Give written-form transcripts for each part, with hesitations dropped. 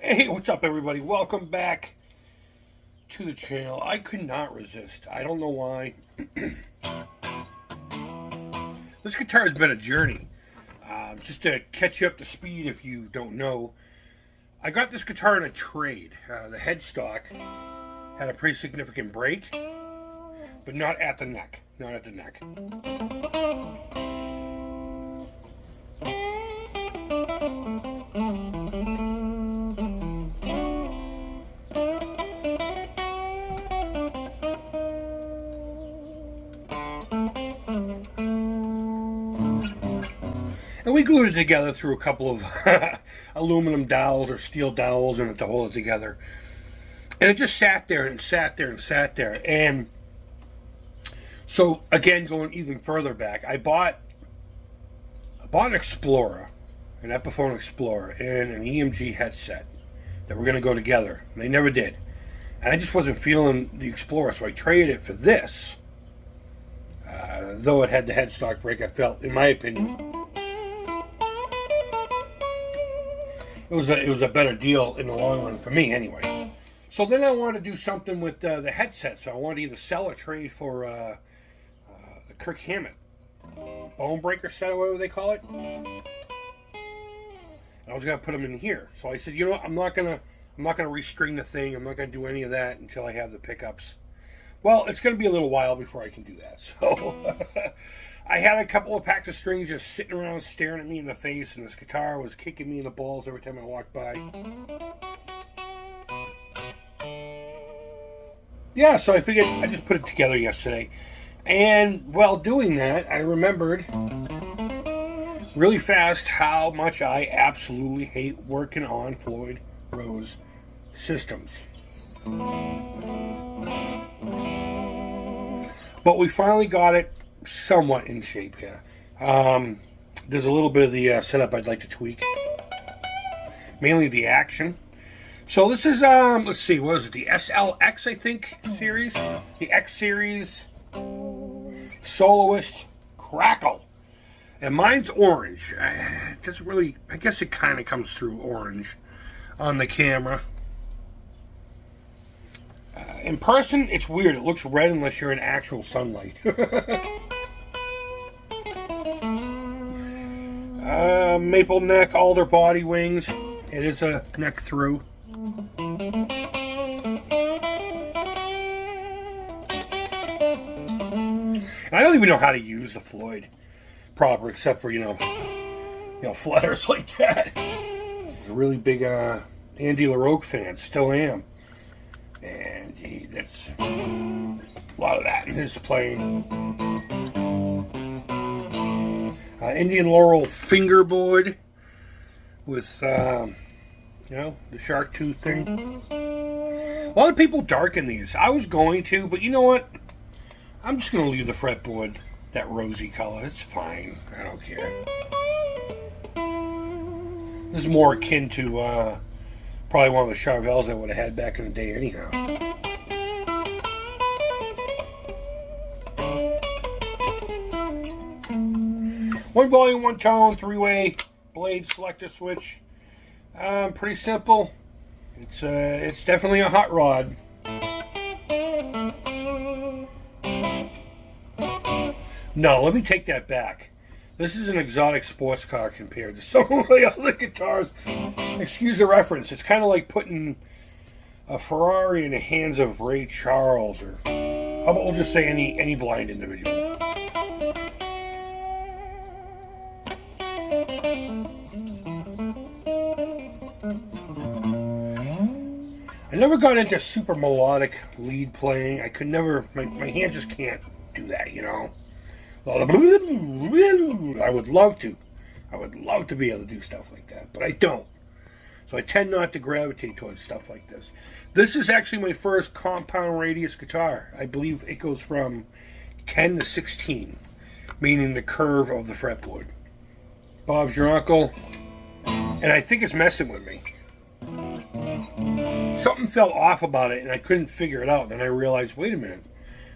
Hey, what's up everybody? Welcome back to the channel. I could not resist. I don't know why. This guitar has been a journey. Just to catch you up to speed if you don't know, I got this guitar in a trade. The headstock had a pretty significant break, but not at the neck. Not at the neck. And we glued it together through a couple of aluminum dowels or steel dowels in it to hold it together. And it just sat there and sat there and sat there. And so, again, going even further back, I bought an Explorer, an Epiphone Explorer, and an EMG headset that were going to go together. And they never did. And I just wasn't feeling the Explorer, so I traded it for this. Though it had the headstock break, I felt, in my opinion, it was a better deal in the long run for me anyway. So then I wanted to do something with the headset. So I wanted to either sell or trade for a Kirk Hammett bone breaker set or whatever they call it. And I was gonna put them in here. So I said, you know what, I'm not gonna restring the thing. I'm not gonna do any of that until I have the pickups. Well, it's gonna be a little while before I can do that. So I had a couple of packs of strings just sitting around staring at me in the face, and this guitar was kicking me in the balls every time I walked by. Yeah, so I figured I just put it together yesterday. And while doing that, I remembered really fast how much I absolutely hate working on Floyd Rose systems. But we finally got it somewhat in shape here. There's a little bit of the setup I'd like to tweak, mainly the action. So this is let's see, what is it, the SLX I think series, the X series Soloist Crackle, and mine's orange. It doesn't really, I guess it kind of comes through orange on the camera. In person, it's weird. It looks red unless you're in actual sunlight. Maple neck, alder body wings. It is a neck through. And I don't even know how to use the Floyd proper, except for, you know, flutters like that. I was a really big Andy LaRocque fan. Still am. And that's a lot of that in his playing. Indian Laurel fingerboard with, the shark tooth thing. A lot of people darken these. I was going to, but you know what? I'm just going to leave the fretboard that rosy color. It's fine. I don't care. This is more akin to, probably one of the Charvels I would have had back in the day anyhow. One volume, one tone, three-way blade selector switch. Pretty simple. It's definitely a hot rod. No, let me take that back. This is an exotic sports car compared to some of my other guitars. Excuse the reference. It's kind of like putting a Ferrari in the hands of Ray Charles, or how about we'll just say any blind individual. I never got into super melodic lead playing. I could never, my hand just can't do that, you know. I would love to. I would love to be able to do stuff like that, but I don't. So I tend not to gravitate towards stuff like this. This is actually my first compound radius guitar. I believe it goes from 10 to 16, meaning the curve of the fretboard. Bob's your uncle, and I think it's messing with me. Something felt off about it, and I couldn't figure it out. Then I realized, wait a minute.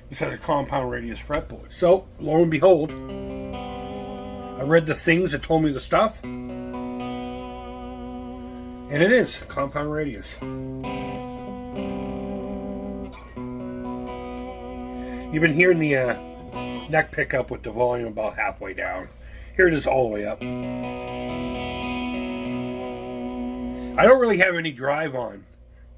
This has a compound radius fretboard. So, lo and behold, I read the things that told me the stuff, And it is compound radius. You've been hearing the neck pickup with the volume about halfway down. Here it is all the way up. I don't really have any drive on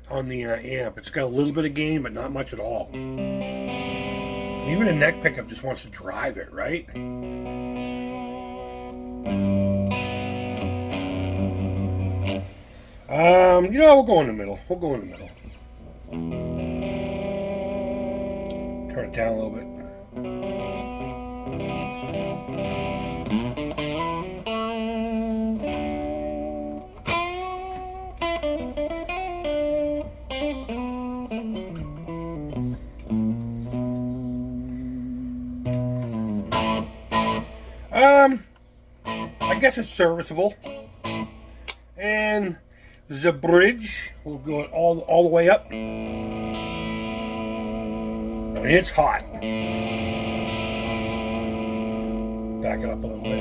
the amp. It's got a little bit of gain, but not much at all. Even a neck pickup just wants to drive it, right? You know, we'll go in the middle. We'll go in the middle. Turn it down a little bit. I guess it's serviceable. And the bridge, we'll go all the way up. I mean, it's hot. Back it up a little bit.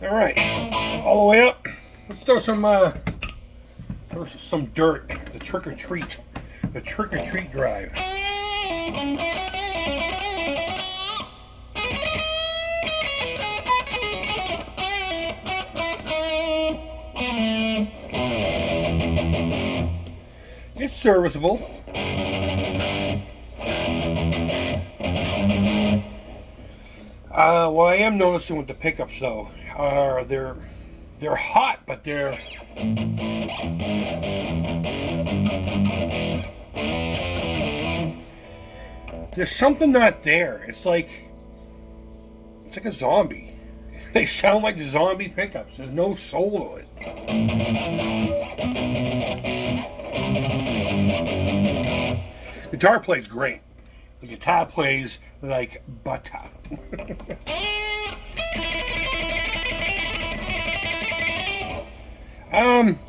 All right, all the way up. Let's throw some dirt. The trick or treat drive. It's serviceable. What I am noticing with the pickups though, they're hot, but there's something not there. It's like a zombie. They sound like zombie pickups. There's no soul to it. Guitar plays great. The guitar plays like butter.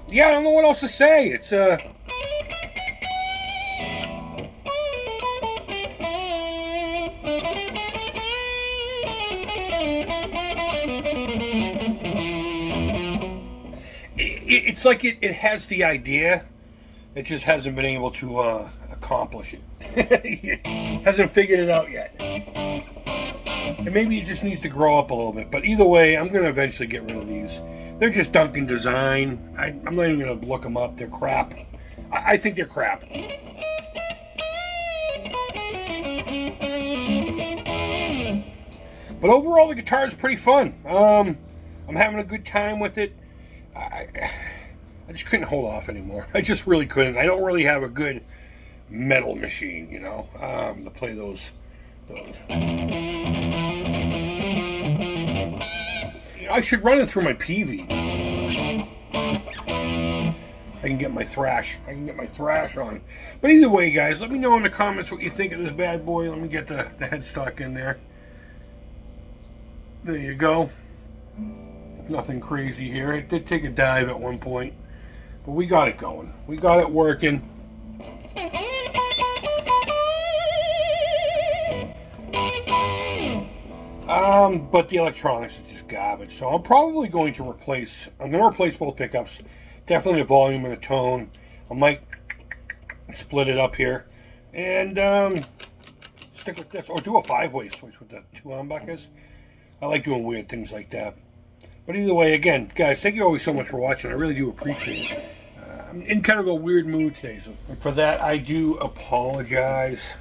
Yeah, I don't know what else to say. It's it's like it has the idea. It just hasn't been able to accomplish it. It hasn't figured it out yet. And maybe it just needs to grow up a little bit. But either way, I'm going to eventually get rid of these. They're just Duncan design. I'm not even going to look them up. They're crap. I think they're crap. But overall, the guitar is pretty fun. I'm having a good time with it. I just couldn't hold off anymore. I just really couldn't. I don't really have a good metal machine, you know, to play those. I should run it through my PV. I can get my thrash on. But either way, guys, let me know in the comments what you think of this bad boy. Let me get the headstock in there. There you go. Nothing crazy here. It did take a dive at one point, but we got it going. We got it working. But the electronics is just garbage. So I'm probably going to replace both pickups. Definitely a volume and a tone. I might split it up here and stick with this, or do a 5-way switch with the 2 humbuckers. I like doing weird things like that. But either way, again, guys, thank you always so much for watching. I really do appreciate it. I'm in kind of a weird mood today, so for that I do apologize.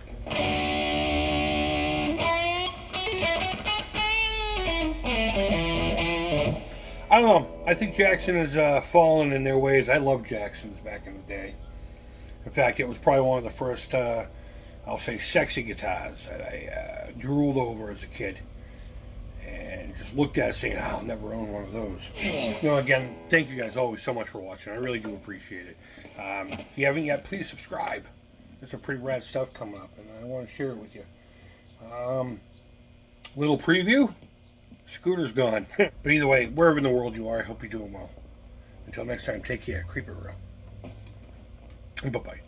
I don't know. I think Jackson has fallen in their ways. I loved Jackson's back in the day. In fact, it was probably one of the first, I'll say, sexy guitars that I drooled over as a kid. And just looked at it saying, oh, I'll never own one of those. You know, again, thank you guys always so much for watching. I really do appreciate it. If you haven't yet, please subscribe. There's some pretty rad stuff coming up, and I want to share it with you. Little preview. Scooter's gone. But either way, wherever in the world you are, I hope you're doing well. Until next time, take care. Keep it real. And bye-bye.